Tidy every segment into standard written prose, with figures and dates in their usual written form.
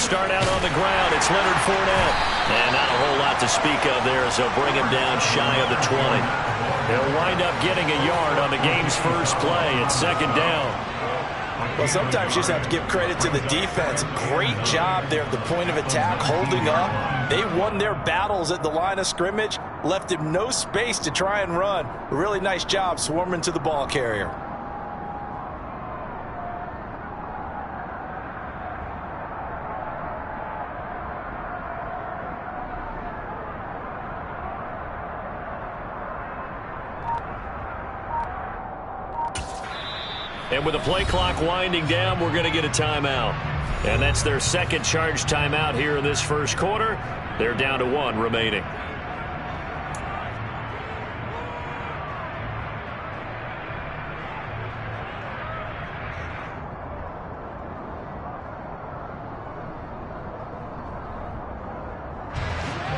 start out on the ground. It's Leonard Fournette. And not a whole lot to speak of there as they'll bring him down shy of the 20. He'll wind up getting a yard on the game's first play. It's second down. Well, sometimes you just have to give credit to the defense. Great job there at the point of attack, holding up. They won their battles at the line of scrimmage, left him no space to try and run. A really nice job swarming to the ball carrier. And with the play clock winding down, we're going to get a timeout. And that's their second charge timeout here in this first quarter. They're down to 1 remaining.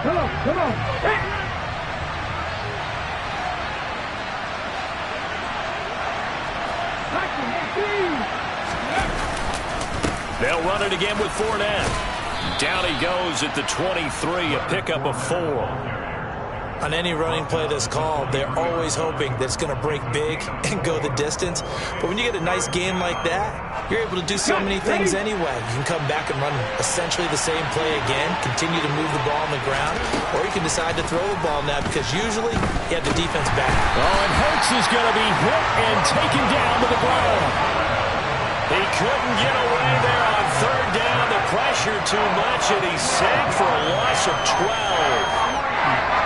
Come on. Hey. They'll run it again with Fournette. Down he goes at the 23, a pickup of 4. On any running play that's called, they're always hoping that it's going to break big and go the distance. But when you get a nice game like that, you're able to do so many things anyway. You can come back and run essentially the same play again, continue to move the ball on the ground, or you can decide to throw the ball now because usually you have the defense back. Oh, and Hurts is going to be hit and taken down to the ground. He couldn't get away there on third down. The pressure too much, and he's sacked for a loss of 12.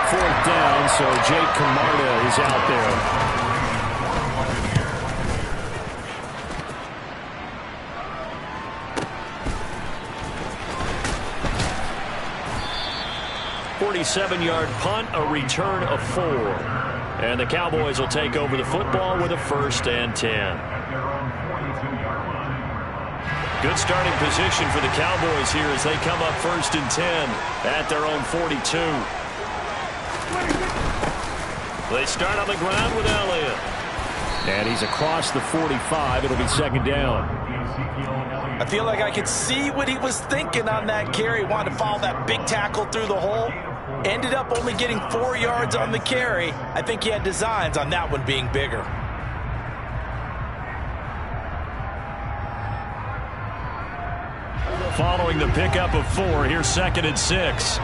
Fourth down, so Jake Camarda is out there. .47-yard punt, a return of 4. And the Cowboys will take over the football with a 1st and 10. Good starting position for the Cowboys here as they come up 1st and 10 at their own 42. They start on the ground with Elliott. And he's across the 45. It'll be second down. I feel like I could see what he was thinking on that carry. Wanted to follow that big tackle through the hole. Ended up only getting 4 yards on the carry. I think he had designs on that one being bigger. Following the pickup of 4, here's 2nd and 6.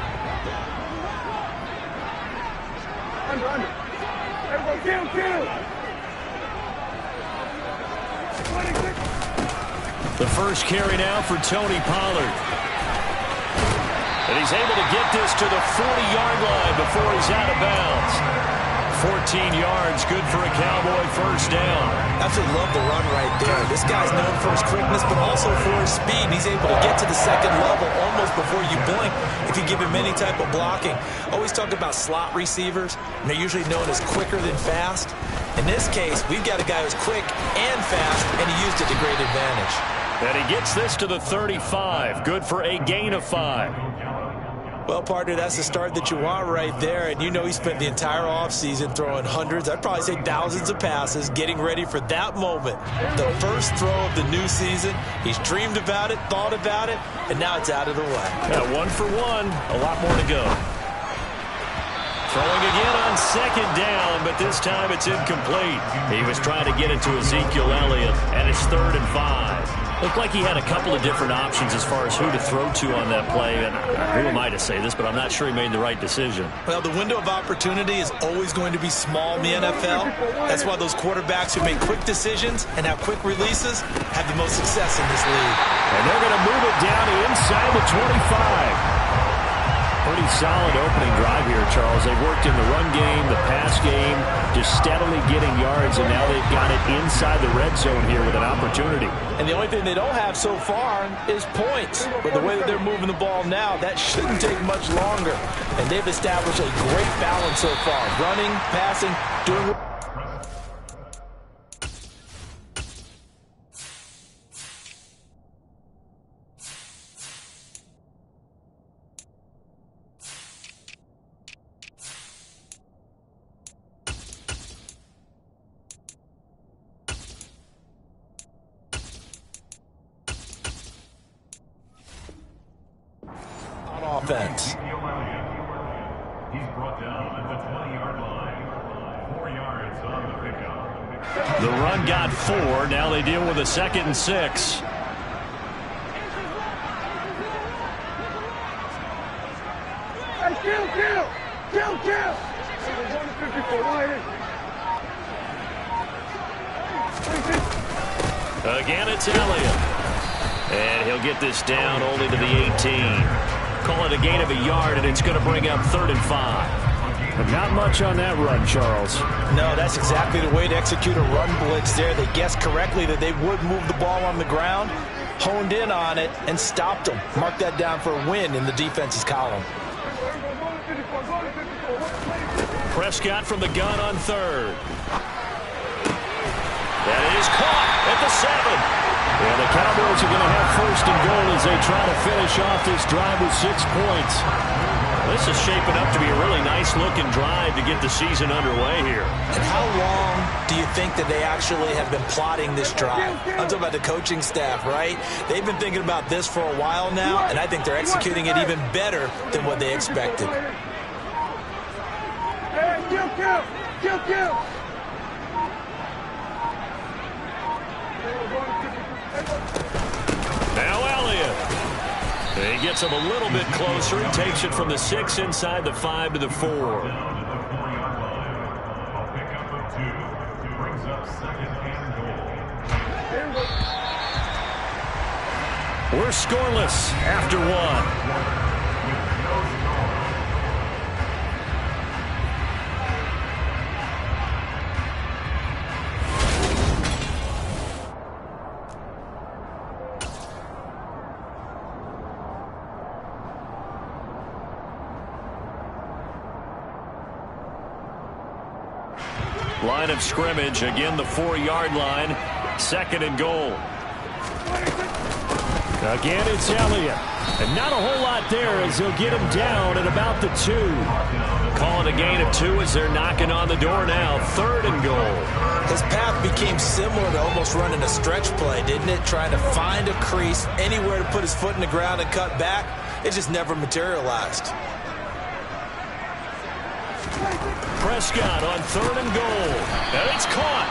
The first carry now for Tony Pollard. And he's able to get this to the 40-yard line before he's out of bounds. 14 yards, good for a Cowboy 1st down. Absolutely love the run right there. This guy's known for his quickness, but also for his speed. He's able to get to the second level almost before you blink if you give him any type of blocking. Always talk about slot receivers, and they're usually known as quicker than fast. In this case, we've got a guy who's quick and fast, and he used it to great advantage. And he gets this to the 35. Good for a gain of 5. Well, partner, that's the start that you want right there. And you know he spent the entire offseason throwing hundreds, I'd probably say thousands of passes, getting ready for that moment. The first throw of the new season. He's dreamed about it, thought about it, and now it's out of the way. Yeah, 1 for 1. A lot more to go. Throwing again on second down, but this time it's incomplete. He was trying to get it to Ezekiel Elliott, and it's 3rd and 5. Looked like he had a couple of different options as far as who to throw to on that play. And who am I to say this, but I'm not sure he made the right decision. Well, the window of opportunity is always going to be small in the NFL. That's why those quarterbacks who make quick decisions and have quick releases have the most success in this league. And they're going to move it down inside the 25. Pretty solid opening drive here, Charles. They've worked in the run game, the pass game, just steadily getting yards, and now they've got it inside the red zone here with an opportunity. And the only thing they don't have so far is points. But the way that they're moving the ball now, that shouldn't take much longer. And they've established a great balance so far. Running, passing, doing... offense. He's brought down at the 20-yard line. 4 yards on the pickup. The run got 4. Now they deal with a 2nd and 6. Kill! Again, it's Elliott. And he'll get this down only to the 18. Call it a gain of a yard, and it's going to bring up 3rd and 5. But not much on that run, Charles. No, that's exactly the way to execute a run blitz there. They guessed correctly that they would move the ball on the ground, honed in on it, and stopped them. Mark that down for a win in the defense's column. Prescott from the gun on 3rd. That is caught at the 7. Yeah, the Cowboys are going to have 1st and goal as they try to finish off this drive with 6 points. This is shaping up to be a really nice-looking drive to get the season underway here. And how long do you think that they actually have been plotting this drive? I'm talking about the coaching staff, right? They've been thinking about this for a while now, and I think they're executing it even better than what they expected. Kill! Now Elliott. He gets him a little bit closer. He takes it from the 6 inside the 5 to the 4. We're scoreless after 1. Line of scrimmage, again the 4-yard line, 2nd and goal. Again, it's Elliott. And not a whole lot there as they'll get him down at about the 2. Call it a gain of 2 as they're knocking on the door now, 3rd and goal. His path became similar to almost running a stretch play, didn't it? Trying to find a crease, anywhere to put his foot in the ground and cut back. It just never materialized. Prescott on 3rd and goal. And it's caught.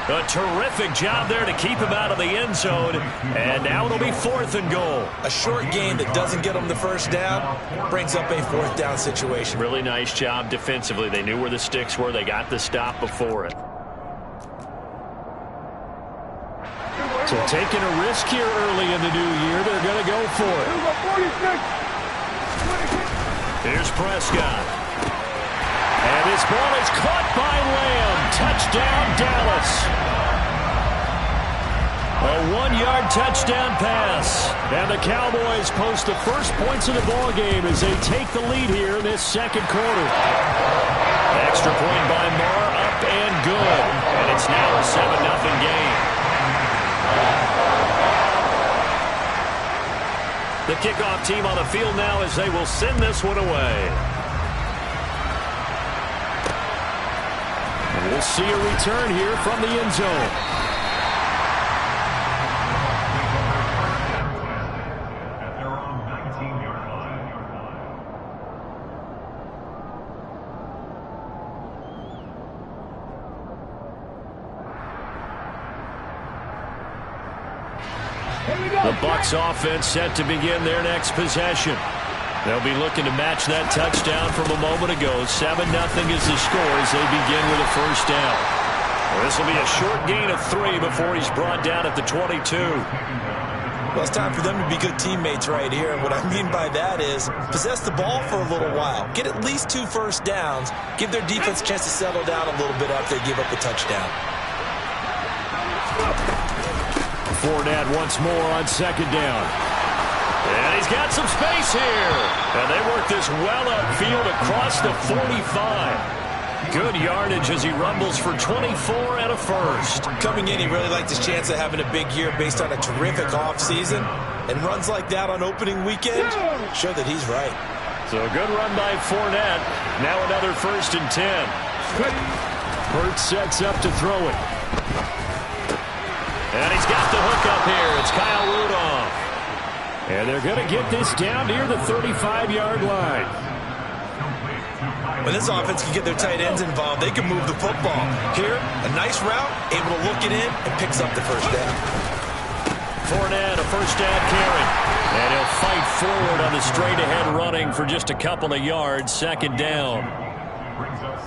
A terrific job there to keep him out of the end zone. And now it'll be 4th and goal. A short gain that doesn't get them the first down brings up a 4th down situation. Really nice job defensively. They knew where the sticks were. They got the stop before it. So taking a risk here early in the new year, they're going to go for it. Here's Prescott. And this ball is caught by Lamb. Touchdown, Dallas. A 1-yard touchdown pass. And the Cowboys post the first points of the ball game as they take the lead here in this 2nd quarter. Extra point by Marr, up and good. And it's now a 7-0 game. The kickoff team on the field now as they will send this one away. We'll see a return here from the end zone. At their own 19-yard line. The Bucs offense set to begin their next possession. They'll be looking to match that touchdown from a moment ago. 7-0 is the score as they begin with a 1st down. Well, this will be a short gain of 3 before he's brought down at the 22. Well, it's time for them to be good teammates right here. And what I mean by that is possess the ball for a little while. Get at least 2 first downs. Give their defense a chance to settle down a little bit after they give up a touchdown. Fournette once more on 2nd down. And he's got some space here. And they work this well upfield across the 45. Good yardage as he rumbles for 24 and a 1st. Coming in, he really liked his chance of having a big year based on a terrific offseason. And runs like that on opening weekend show that he's right. So a good run by Fournette. Now another 1st and 10. Hurts sets up to throw it. And he's got the hook up here. It's Kyle Rudolph. And they're going to get this down near the 35-yard line. When this offense can get their tight ends involved, they can move the football. Here, a nice route, able to look it in, and picks up the first down. Fournette, a first down carry. And he'll fight forward on the straight-ahead running for just a couple of yards, second down.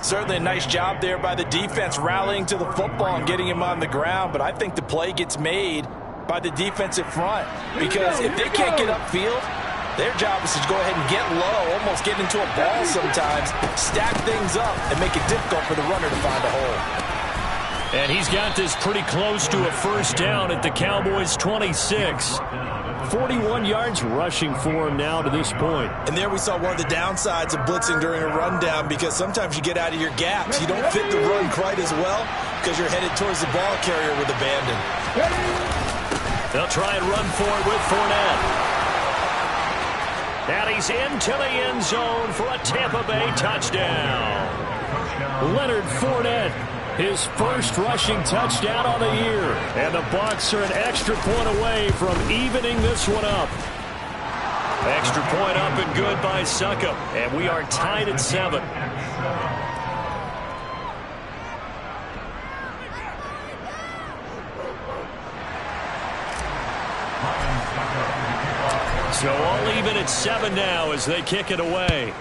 Certainly a nice job there by the defense rallying to the football and getting him on the ground, but I think the play gets made by the defensive front because if they can't get upfield, their job is to go ahead and get low, almost get into a ball sometimes, stack things up, and make it difficult for the runner to find a hole. And he's got this pretty close to a first down at the Cowboys' 26. 41 yards rushing for him now to this point. And there we saw one of the downsides of blitzing during a rundown because sometimes you get out of your gaps. You don't fit the run quite as well because you're headed towards the ball carrier with abandon. They'll try and run for it with Fournette. And he's into the end zone for a Tampa Bay touchdown. Leonard Fournette, his first rushing touchdown on the year. And the Bucs are an extra point away from evening this one up. Extra point up and good by Succop. And we are tied at 7. So all even at 7 now as they kick it away.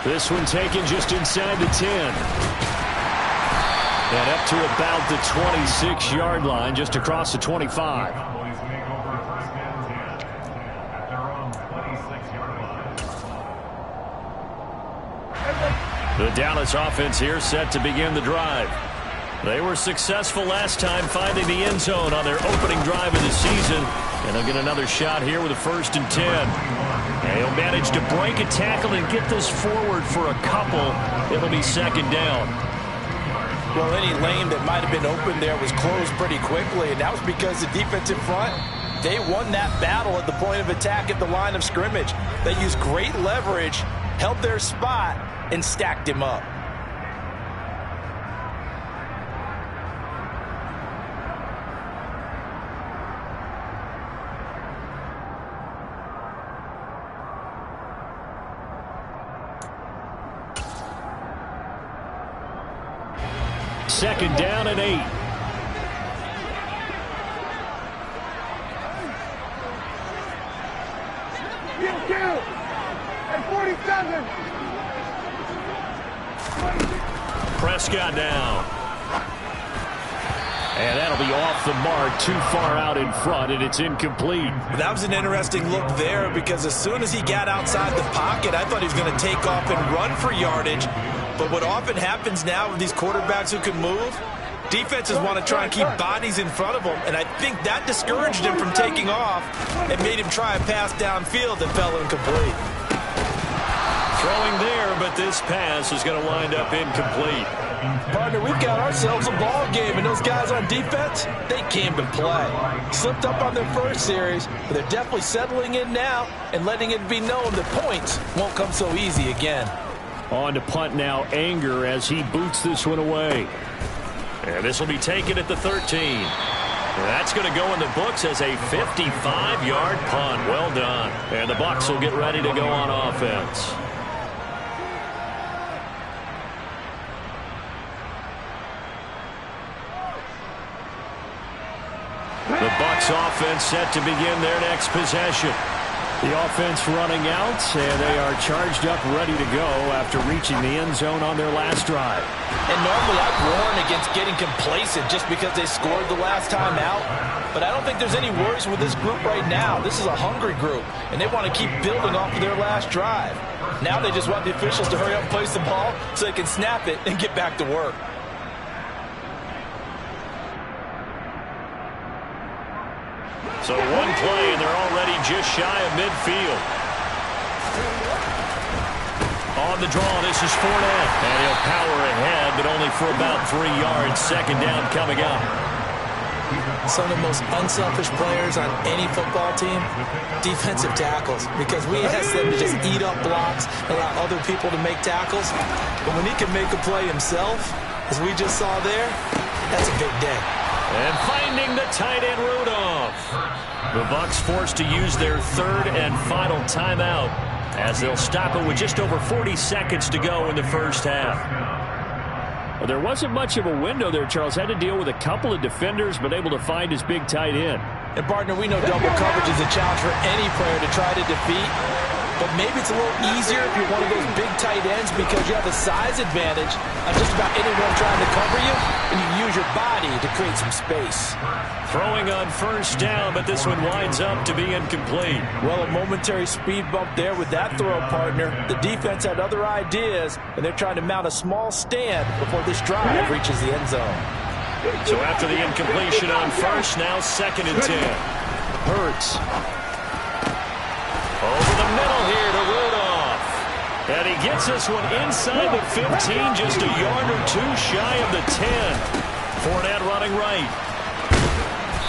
This one taken just inside the 10. And up to about the 26-yard line, just across the 25. The Dallas offense here set to begin the drive. They were successful last time finding the end zone on their opening drive of the season. And they'll get another shot here with a 1st and 10. And he'll manage to break a tackle and get this forward for a couple. It'll be second down. Well, any lane that might have been open there was closed pretty quickly, and that was because the defensive front, they won that battle at the point of attack at the line of scrimmage. They used great leverage, held their spot, and stacked him up. Second down and 8. Prescott down. And that'll be off the mark, too far out in front, and it's incomplete. That was an interesting look there because as soon as he got outside the pocket, I thought he was going to take off and run for yardage. But what often happens now with these quarterbacks who can move, defenses want to try and keep bodies in front of them, and I think that discouraged him from taking off and made him try a pass downfield that fell incomplete. Throwing there, but this pass is going to wind up incomplete. Partner, we've got ourselves a ball game, and those guys on defense, they came to play. Slipped up on their first series, but they're definitely settling in now and letting it be known that points won't come so easy again. On to punt now, Anger, as he boots this one away. And this will be taken at the 13. That's going to go in the books as a 55-yard punt. Well done. And the Bucs will get ready to go on offense. The Bucs offense set to begin their next possession. The offense running out, and they are charged up, ready to go after reaching the end zone on their last drive. And normally I warn against getting complacent just because they scored the last time out. But I don't think there's any worries with this group right now. This is a hungry group, and they want to keep building off of their last drive. Now they just want the officials to hurry up and place the ball so they can snap it and get back to work. So one play, and they're already just shy of midfield. On the draw, this is Fournette. And he'll power ahead, but only for about 3 yards. Second down coming up. Some of the most unselfish players on any football team, defensive tackles, because we ask them to just eat up blocks, allow other people to make tackles. But when he can make a play himself, as we just saw there, that's a big day. And finding the tight end Rudolph. The Bucs forced to use their third and final timeout as they'll stop it with just over 40 seconds to go in the first half. Well, there wasn't much of a window there. Charles had to deal with a couple of defenders, but able to find his big tight end. And, partner, we know double coverage is a challenge for any player to try to defeat. But maybe it's a little easier if you're one of those big tight ends because you have a size advantage on just about anyone trying to cover you, and you use your body to create some space. Throwing on first down, but this one winds up to be incomplete. Well, a momentary speed bump there with that throw, partner. The defense had other ideas, and they're trying to mount a small stand before this drive reaches the end zone. So after the incompletion on first, now 2nd and 10. Hurts. Over the middle here to Rudolph. And he gets this one inside the 15, just a yard or two shy of the 10. Fournette running right.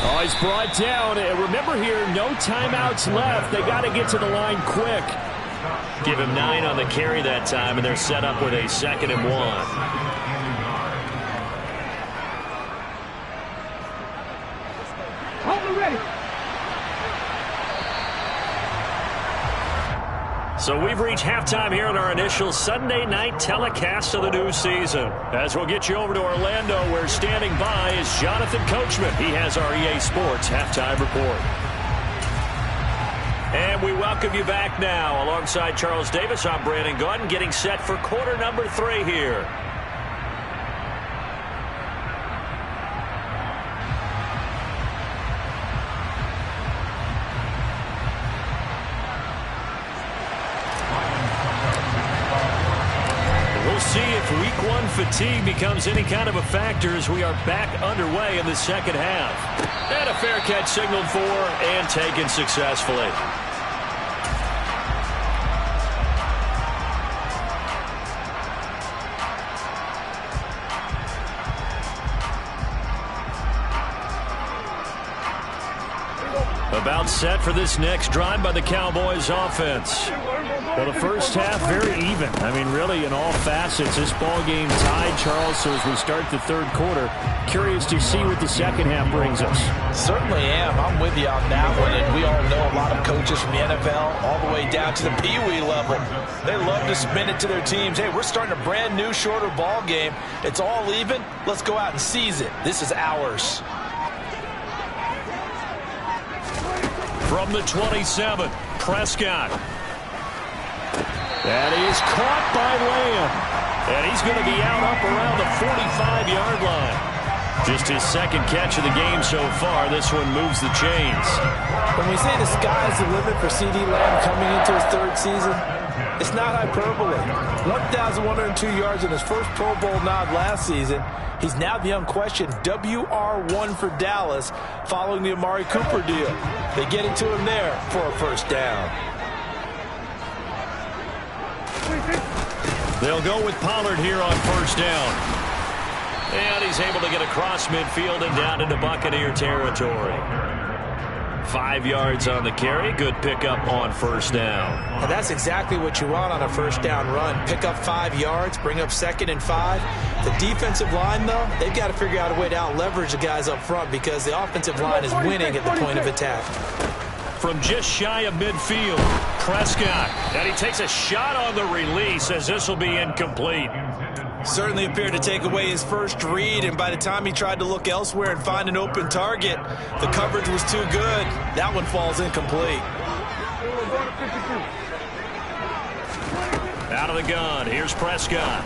Oh, he's brought down. And remember here, no timeouts left. They got to get to the line quick. Give him 9 on the carry that time, and they're set up with a 2nd and 1. So we've reached halftime here in our initial Sunday night telecast of the new season. As we'll get you over to Orlando, where standing by is Jonathan Coachman. He has our EA Sports halftime report. And we welcome you back now. Alongside Charles Davis, I'm Brandon Gaudin, getting set for quarter number 3 here. See if week 1 fatigue becomes any kind of a factor as we are back underway in the second half. And a fair catch signaled for and taken successfully. About set for this next drive by the Cowboys offense. Well, the first half, very even. I mean, really, in all facets, this ball game tied, Charles. So as we start the third quarter, curious to see what the second half brings us. Certainly am. I'm with you on that one. And we all know a lot of coaches from the NFL all the way down to the Pee-wee level. They love to spin it to their teams. Hey, we're starting a brand new, shorter ball game. It's all even. Let's go out and seize it. This is ours. From the 27, Prescott. And he is caught by Lamb. And he's going to be out up around the 45-yard line. Just his second catch of the game so far. This one moves the chains. When we say the sky's the limit for C.D. Lamb coming into his third season, it's not hyperbole. 1,102 yards in his first Pro Bowl nod last season. He's now the unquestioned WR1 for Dallas following the Amari Cooper deal. They get it to him there for a first down. They'll go with Pollard here on first down. And he's able to get across midfield and down into Buccaneer territory. 5 yards on the carry. Good pickup on first down. And that's exactly what you want on a first down run. Pick up 5 yards, bring up 2nd and 5. The defensive line, though, they've got to figure out a way to out-leverage the guys up front because the offensive line is winning at the point of attack. From just shy of midfield, Prescott. And he takes a shot on the release as this will be incomplete. Certainly appeared to take away his first read, and by the time he tried to look elsewhere and find an open target, the coverage was too good. That one falls incomplete. Out of the gun, here's Prescott.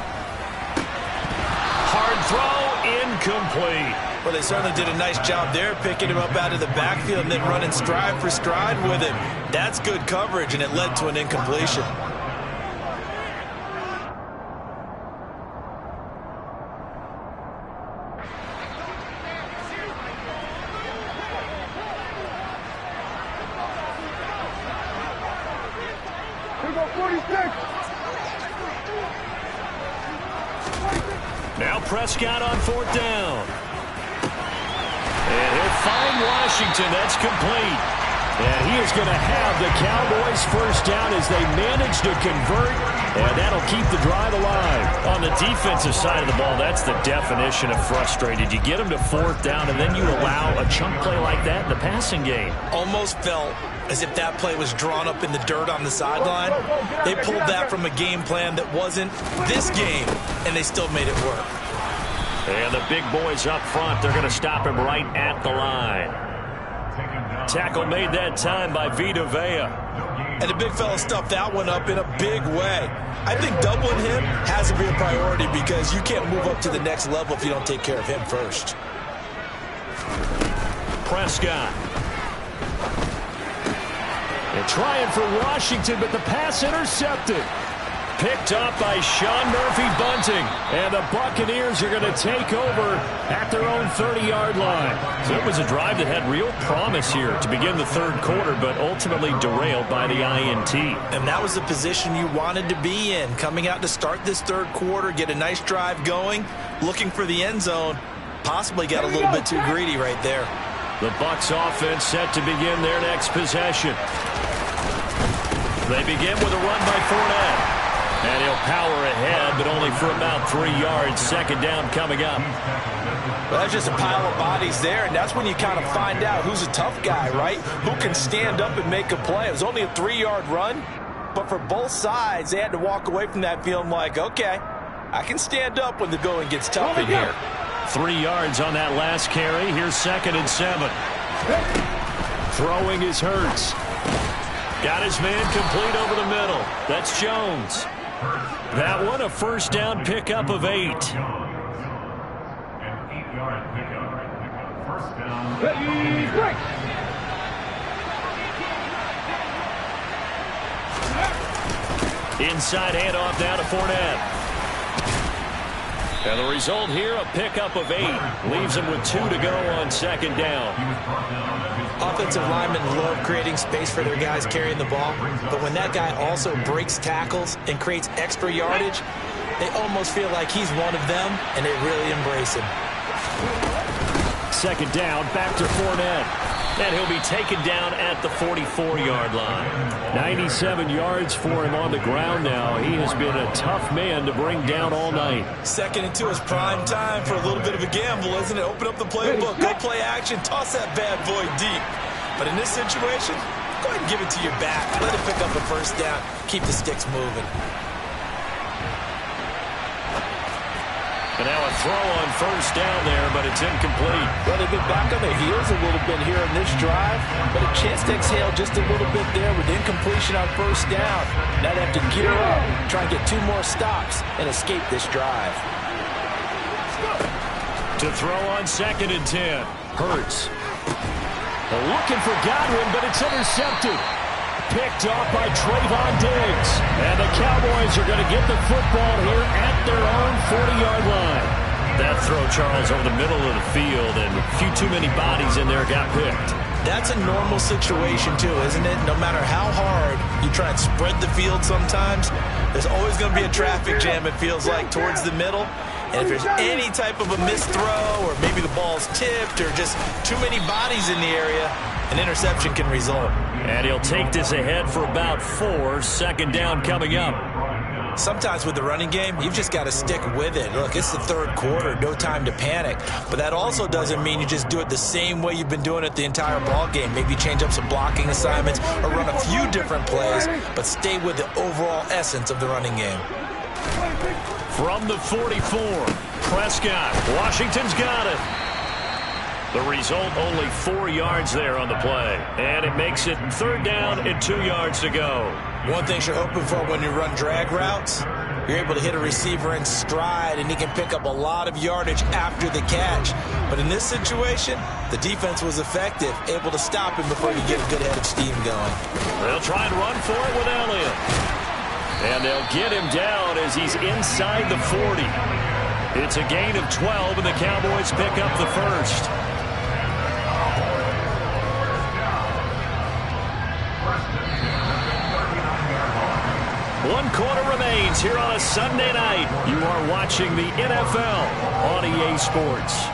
Hard throw, incomplete. Well, they certainly did a nice job there, picking him up out of the backfield and then running stride for stride with him. That's good coverage, and it led to an incompletion. Now Prescott on fourth down. And he'll find Washington. That's complete. And he is going to have the Cowboys first down as they manage to convert And that'll keep the drive alive. On the defensive side of the ball, that's the definition of frustrated. You get them to fourth down, and then you allow a chunk play like that in the passing game. Almost felt as if that play was drawn up in the dirt on the sideline. They pulled that from a game plan that wasn't this game, and they still made it work. And the big boys up front, they're going to stop him right at the line. Tackle made that time by Vita Vea. And the big fella stuffed that one up in a big way. I think doubling him has to be a priority because you can't move up to the next level if you don't take care of him first. Prescott. And trying for Washington, but the pass intercepted. Picked up by Sean Murphy-Bunting. And the Buccaneers are going to take over at their own 30-yard line. So it was a drive that had real promise here to begin the third quarter, but ultimately derailed by the INT. And that was the position you wanted to be in, coming out to start this third quarter, get a nice drive going, looking for the end zone. Possibly got a little bit too greedy right there. The Bucs offense set to begin their next possession. They begin with a run by Fournette. And he'll power ahead, but only for about 3 yards. Second down coming up. Well, that's just a pile of bodies there, and that's when you kind of find out who's a tough guy, right? Who can stand up and make a play. It was only a 3-yard run, but for both sides, they had to walk away from that feeling like, okay, I can stand up when the going gets tough in here. 3 yards on that last carry. Here's 2nd and 7. Throwing is Hurts. Got his man complete over the middle. That's Jones. That one, a first down pickup of 8. An 8-yard pickup. First down. Inside handoff now to Fournette. And the result here, a pickup of 8. Leaves him with 2 to go on 2nd down. Offensive linemen love creating space for their guys carrying the ball, but when that guy also breaks tackles and creates extra yardage, they almost feel like he's one of them, and they really embrace him. 2nd down, back to Fournette. And he'll be taken down at the 44-yard line. 97 yards for him on the ground now. He has been a tough man to bring down all night. 2nd and 2 is prime time for a little bit of a gamble, isn't it? Open up the playbook, go play action, toss that bad boy deep. But in this situation, go ahead and give it to your back. Let it pick up a first down. Keep the sticks moving. And now a throw on first down there, but it's incomplete. Well, they've been back on their heels a little bit here in this drive, but a chance to exhale just a little bit there with incompletion on first down. Now they have to gear up, try and get 2 more stops, and escape this drive. To throw on 2nd and 10. Hurts. Looking for Godwin, but it's intercepted. Picked off by Trayvon Diggs. And the Cowboys are going to get the football here at their own 40-yard line. That throw, Charles, over the middle of the field, and a few too many bodies in there got picked. That's a normal situation, too, isn't it? No matter how hard you try and spread the field sometimes, there's always going to be a traffic jam, it feels like, towards the middle. And if there's any type of a missed throw, or maybe the ball's tipped, or just too many bodies in the area, an interception can result. And he'll take this ahead for about 4. 2nd down coming up. Sometimes with the running game, you've just got to stick with it. Look, it's the third quarter, no time to panic. But that also doesn't mean you just do it the same way you've been doing it the entire ball game. Maybe change up some blocking assignments or run a few different plays, but stay with the overall essence of the running game. From the 44, Prescott. Washington's got it. The result, only 4 yards there on the play. And it makes it 3rd down and 2 yards to go. One thing you're hoping for when you run drag routes, you're able to hit a receiver in stride, and he can pick up a lot of yardage after the catch. But in this situation, the defense was effective, able to stop him before you get a good head of steam going. They'll try and run for it with Elliott. And they'll get him down as he's inside the 40. It's a gain of 12, and the Cowboys pick up the first. 1 quarter remains here on a Sunday night. You are watching the NFL on EA Sports.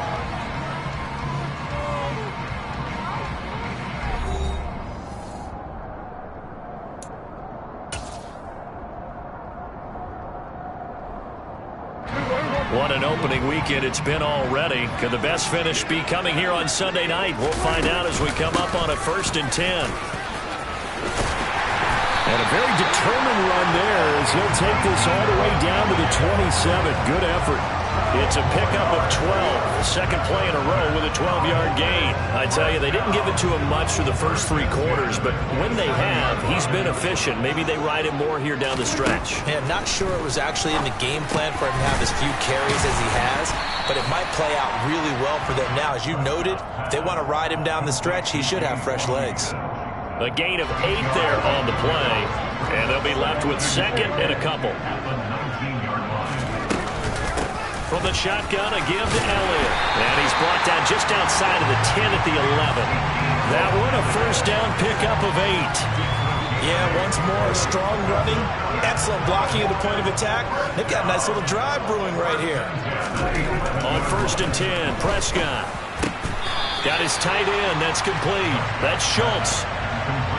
What an opening weekend it's been already. Could the best finish be coming here on Sunday night? We'll find out as we come up on a 1st and 10. And a very determined run there as he'll take this all the way down to the 27. Good effort. It's a pickup of 12. Second play in a row with a 12-yard gain. I tell you, they didn't give it to him much through the first 3 quarters, but when they have, he's been efficient. Maybe they ride him more here down the stretch. Yeah, not sure it was actually in the game plan for him to have as few carries as he has, but it might play out really well for them now. As you noted, if they want to ride him down the stretch, he should have fresh legs. A gain of 8 there on the play, and they'll be left with 2nd and a couple. From the shotgun, a give to Elliott. And he's brought down just outside of the 10 at the 11. That one a first down pickup of 8. Yeah, once more, strong running, excellent blocking at the point of attack. They've got a nice little drive brewing right here. On 1st and 10, Prescott. Got his tight end. That's complete. That's Schultz.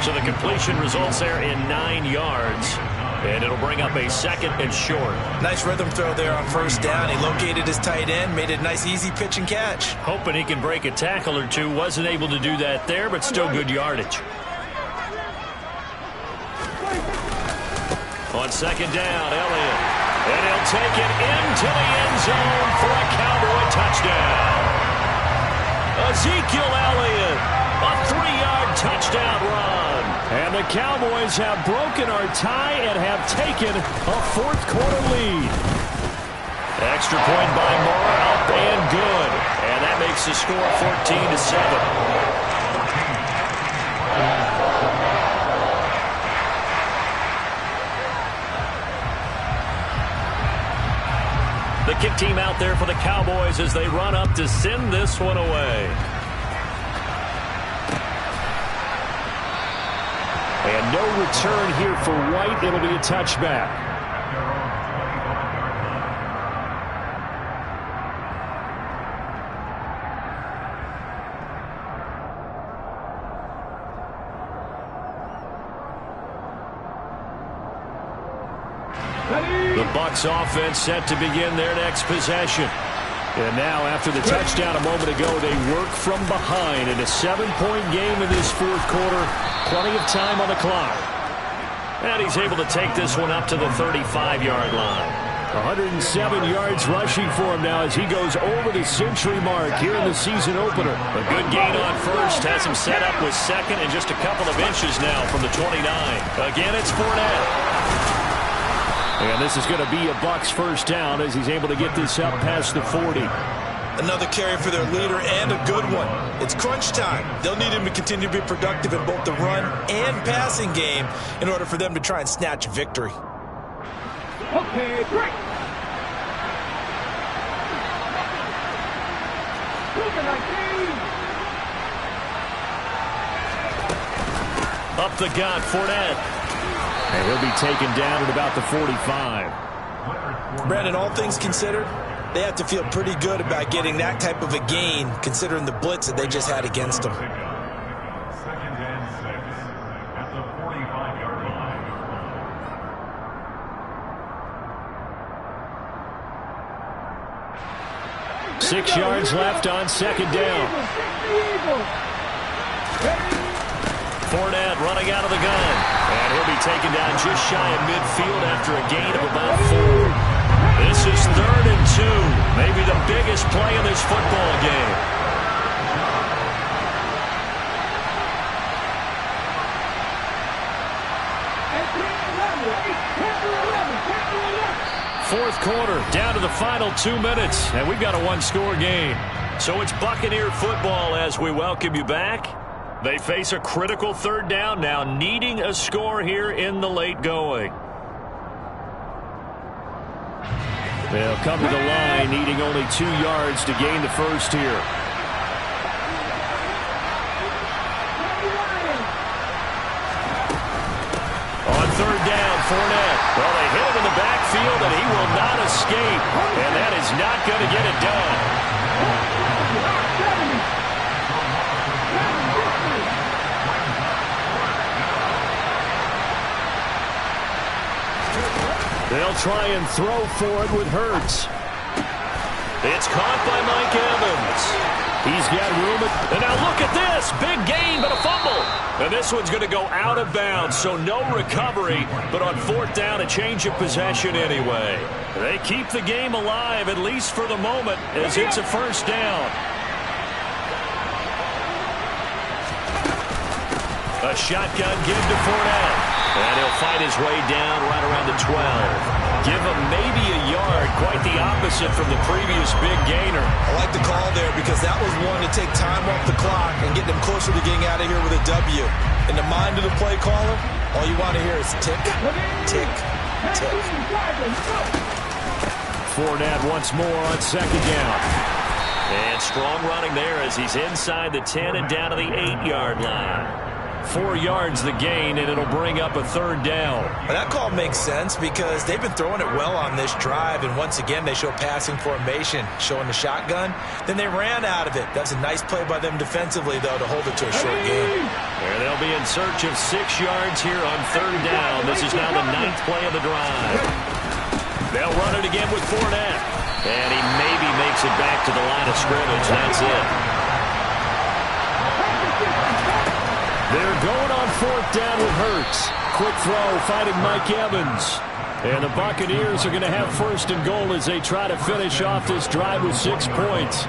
So the completion results there in 9 yards. And it'll bring up a 2nd and short. Nice rhythm throw there on 1st down. He located his tight end, made it a nice easy pitch and catch. Hoping he can break a tackle or two. Wasn't able to do that there, but still good yardage. On 2nd down, Elliott. And he'll take it into the end zone for a Cowboy touchdown. Ezekiel Elliott, a 3-yard touchdown run. And the Cowboys have broken our tie and have taken a 4th quarter lead. Extra point by Moore, up and good. And that makes the score 14-7. The kick team out there for the Cowboys as they run up to send this one away. And no return here for White. It'll be a touchback. The Bucs offense set to begin their next possession. And now, after the touchdown a moment ago, they work from behind in a 7-point game in this 4th quarter. Plenty of time on the clock. And he's able to take this one up to the 35-yard line. 107 yards rushing for him now as he goes over the century mark here in the season opener. A good gain on 1st. Has him set up with 2nd and just a couple of inches now from the 29. Again, it's Fournette. And this is going to be a Bucs 1st down as he's able to get this up past the 40. Another carry for their leader and a good one. It's crunch time. They'll need him to continue to be productive in both the run and passing game in order for them to try and snatch a victory. Okay, great. Up the gut, Fournette. And he'll be taken down at about the 45. Brandon, all things considered, they have to feel pretty good about getting that type of a gain, considering the blitz that they just had against them. 2nd and 6 at the 45-yard line. 6 yards left on 2nd down. Fournette running out of the gun. And he'll be taken down just shy of midfield after a gain of about 4. This is 3rd and 2. Maybe the biggest play in this football game. Fourth quarter, down to the final 2 minutes. And we've got a 1-score game. So it's Buccaneer football as we welcome you back. They face a critical 3rd down now, needing a score here in the late going. They'll come to the line, needing only 2 yards to gain the 1st here. On 3rd down, Fournette. Well, they hit him in the backfield, and he will not escape. And that is not going to get it done. They'll try and throw for it with Hurts. It's caught by Mike Evans. He's got room. And now look at this. Big gain, but a fumble. And this one's going to go out of bounds, so no recovery. But on 4th down, a change of possession anyway. They keep the game alive, at least for the moment, as it's a 1st down. A shotgun give to Fournette. And he'll fight his way down right around the 12. Give him maybe a yard, quite the opposite from the previous big gainer. I like the call there because that was one to take time off the clock and get them closer to getting out of here with a W. In the mind of the play caller, all you want to hear is tick, tick, tick. Fournette once more on 2nd down. And strong running there as he's inside the 10 and down to the 8-yard line. 4 yards the gain, and it'll bring up a 3rd down. Well, that call makes sense because they've been throwing it well on this drive, and once again they show passing formation, showing the shotgun. Then they ran out of it. That's a nice play by them defensively, though, to hold it to a short game. And they'll be in search of 6 yards here on 3rd down. This is now the 9th play of the drive. They'll run it again with Fournette. And he maybe makes it back to the line of scrimmage. That's it. They're going on 4th down with Hurts. Quick throw, fighting Mike Evans. And the Buccaneers are going to have 1st and goal as they try to finish off this drive with 6 points.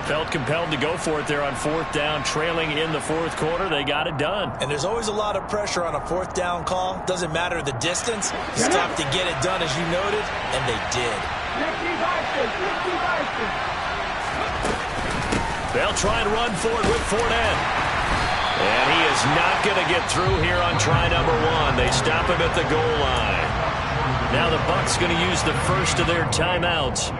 Felt compelled to go for it there on 4th down, trailing in the 4th quarter. They got it done. And there's always a lot of pressure on a 4th down call. Doesn't matter the distance. You stop to get it done, as you noted, and they did. They'll try and run for it with Fournette. And he is not going to get through here on try number 1. They stop him at the goal line. Now the Bucs going to use the first of their timeouts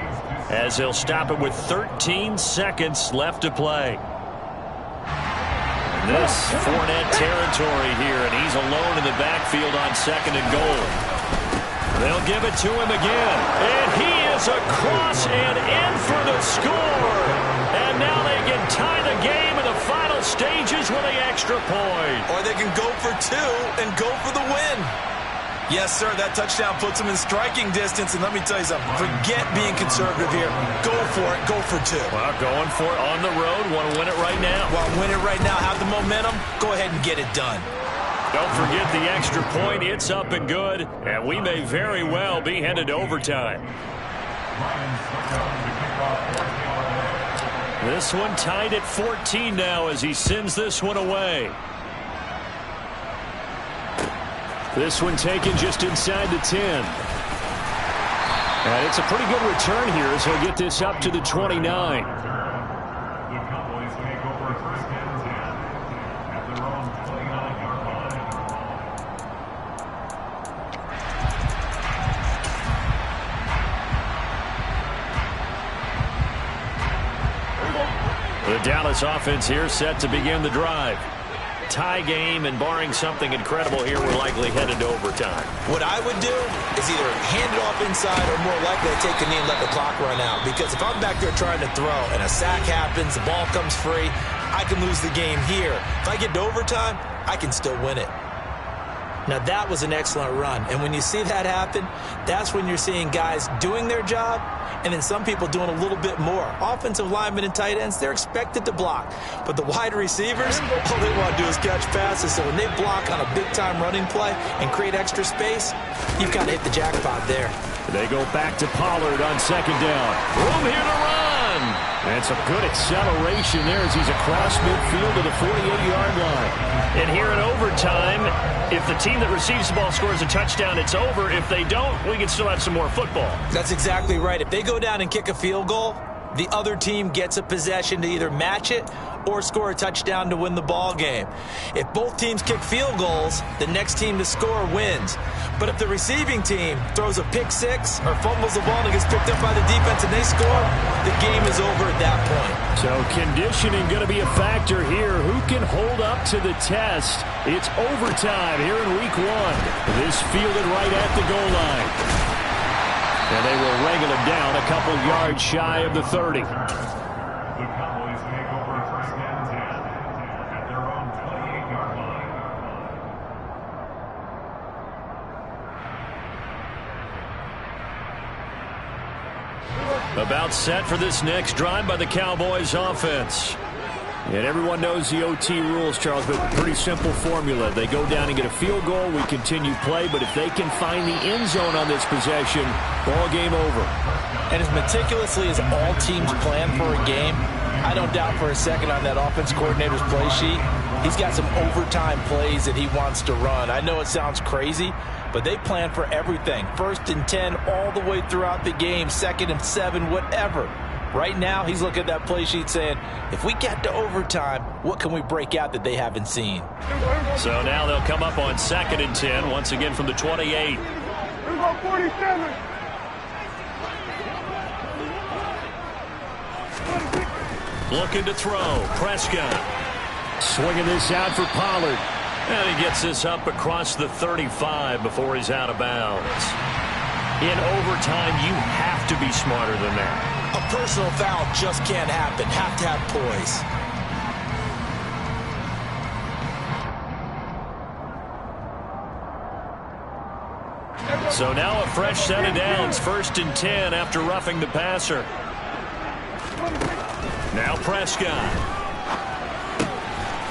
as they'll stop it with 13 seconds left to play. This Fournette territory here, and he's alone in the backfield on 2nd and goal. They'll give it to him again, and he is across and in for the score. And now they can tie the game in the final stages with an extra point. Or they can go for 2 and go for the win. Yes, sir, that touchdown puts them in striking distance. And let me tell you something, forget being conservative here. Go for it, go for 2. Well, going for it on the road. Want to win it right now. Well, win it right now, have the momentum. Go ahead and get it done. Don't forget the extra point. It's up and good. And we may very well be headed to overtime. This one tied at 14 now as he sends this one away. This one taken just inside the 10. And it's a pretty good return here as he'll get this up to the 29. The Dallas offense here set to begin the drive. Tie game, and barring something incredible here, we're likely headed to overtime. What I would do is either hand it off inside or more likely to take a knee and let the clock run out. Because if I'm back there trying to throw and a sack happens, the ball comes free, I can lose the game here. If I get to overtime, I can still win it. Now that was an excellent run, and when you see that happen, that's when you're seeing guys doing their job and then some people doing a little bit more. Offensive linemen and tight ends, they're expected to block, but the wide receivers, all they want to do is catch passes. So when they block on a big-time running play and create extra space, you've got to hit the jackpot there. They go back to Pollard on 2nd down. Room here to run. And some good acceleration there as he's across midfield to the 48-yard line. And here in overtime, if the team that receives the ball scores a touchdown, it's over. If they don't, we can still have some more football. That's exactly right. If they go down and kick a field goal, the other team gets a possession to either match it or score a touchdown to win the ball game. If both teams kick field goals, the next team to score wins. But if the receiving team throws a pick six or fumbles the ball and it gets picked up by the defense and they score, the game is over at that point. So conditioning going to be a factor here. Who can hold up to the test? It's overtime here in week 1. This fielded right at the goal line. And they will wrangle him down a couple yards shy of the 30. The Cowboys take over 1st and 10 at their own 28-yard line. About set for this next drive by the Cowboys offense. And everyone knows the OT rules, Charles, but pretty simple formula. They go down and get a field goal, we continue play, but if they can find the end zone on this possession, ball game over. And as meticulously as all teams plan for a game, I don't doubt for a second on that offense coordinator's play sheet, he's got some overtime plays that he wants to run. I know it sounds crazy, but they plan for everything. 1st and 10 all the way throughout the game, 2nd and 7, whatever. Right now, he's looking at that play sheet saying, if we get to overtime, what can we break out that they haven't seen? So now they'll come up on 2nd and 10, once again from the 28. 47. Looking to throw. Prescott. Swinging this out for Pollard. And he gets this up across the 35 before he's out of bounds. In overtime, you have to be smarter than that. A personal foul just can't happen. Have to have poise. So now a fresh set of downs. 1st and 10 after roughing the passer. Now Prescott.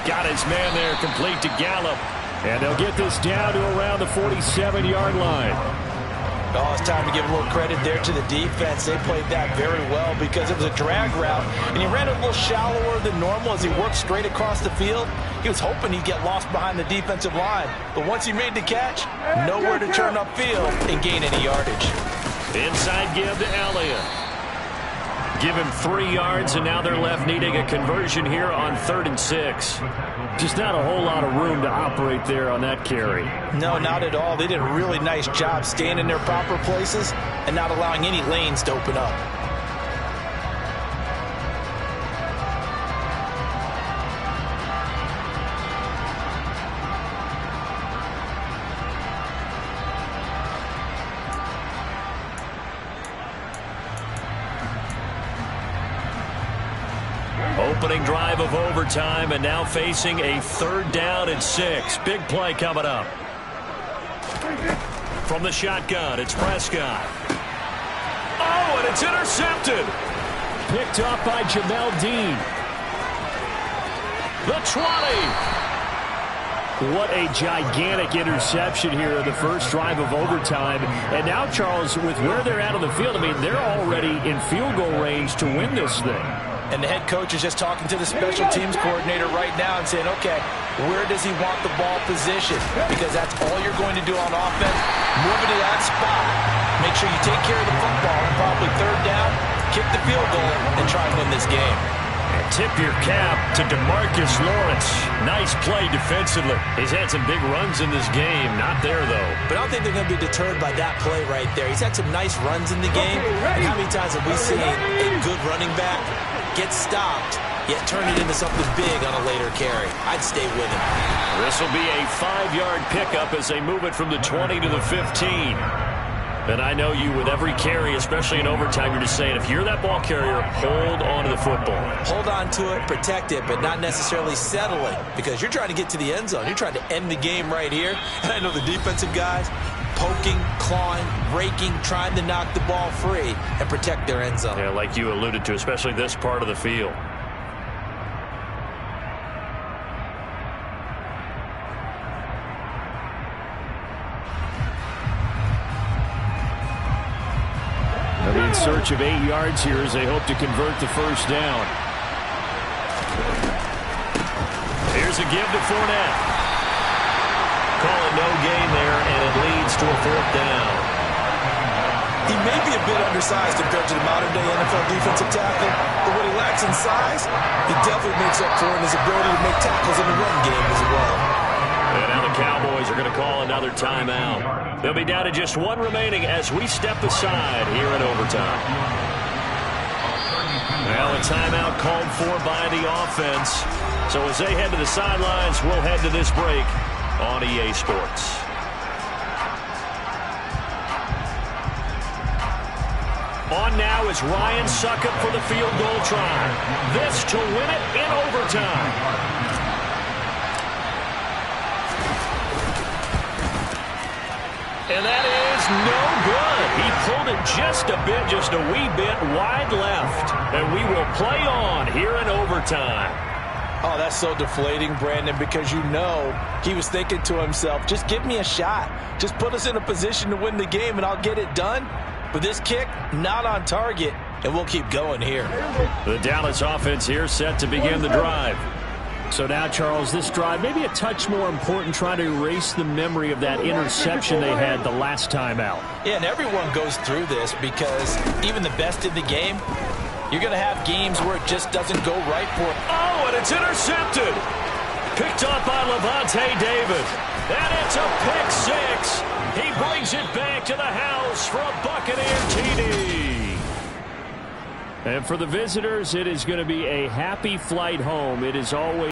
Got his man there, complete to Gallup. And they'll get this down to around the 47-yard line. Oh, it's time to give a little credit there to the defense. They played that very well because it was a drag route, and he ran it a little shallower than normal as he worked straight across the field. He was hoping he'd get lost behind the defensive line, but once he made the catch, nowhere to turn upfield and gain any yardage. Inside give to Elliott. Give him 3 yards, and now they're left needing a conversion here on 3rd and 6. Just not a whole lot of room to operate there on that carry. No, not at all. They did a really nice job staying in their proper places and not allowing any lanes to open up. Opening drive of overtime, and now facing a 3rd down and 6. Big play coming up. From the shotgun, it's Prescott. Oh, and it's intercepted. Picked off by Jamel Dean. The 20. What a gigantic interception here in the first drive of overtime. And now, Charles, with where they're at on the field, I mean, they're already in field goal range to win this thing. And the head coach is just talking to the special teams coordinator right now and saying, okay, where does he want the ball positioned? Because that's all you're going to do on offense. Move it to that spot. Make sure you take care of the football. And probably 3rd down, kick the field goal, and try and win this game. And tip your cap to DeMarcus Lawrence. Nice play defensively. He's had some big runs in this game. Not there, though. But I don't think they're going to be deterred by that play right there. He's had some nice runs in the game. And how many times have we seen a good running back get stopped, yet turn it into something big on a later carry? I'd stay with him. This will be a 5-yard pickup as they move it from the 20 to the 15. And I know you, with every carry, especially in overtime, you're just saying, if you're that ball carrier, hold on to the football. Hold on to it, protect it, but not necessarily settle it, because you're trying to get to the end zone. You're trying to end the game right here. And I know the defensive guys poking, clawing, raking, trying to knock the ball free and protect their end zone. Yeah, like you alluded to, especially this part of the field. They'll be in search of 8 yards here as they hope to convert the 1st down. Here's a give to Fournette. Call it no gain there, and it leads to a 4th down. He may be a bit undersized compared to the modern-day NFL defensive tackle, but what he lacks in size, he definitely makes up for in his ability to make tackles in the run game as well. And now the Cowboys are going to call another timeout. They'll be down to just 1 remaining as we step aside here in overtime. Well, a timeout called for by the offense. So as they head to the sidelines, we'll head to this break on EA Sports. On now is Ryan Succop for the field goal try. This to win it in overtime. And that is no good. He pulled it just a wee bit wide left. And we will play on here in overtime. Oh, that's so deflating, Brandon, because you know he was thinking to himself, just give me a shot. Just put us in a position to win the game, and I'll get it done. But this kick, not on target, and we'll keep going here. The Dallas offense here set to begin the drive. So now, Charles, this drive maybe a touch more important, trying to erase the memory of that interception they had the last time out. Yeah, and everyone goes through this because even the best in the game, you're going to have games where it just doesn't go right for it. Oh, and it's intercepted. Picked up by Levante David. And it's a pick six. He brings it back to the house for a Buccaneer TD. And for the visitors, it is going to be a happy flight home. It is always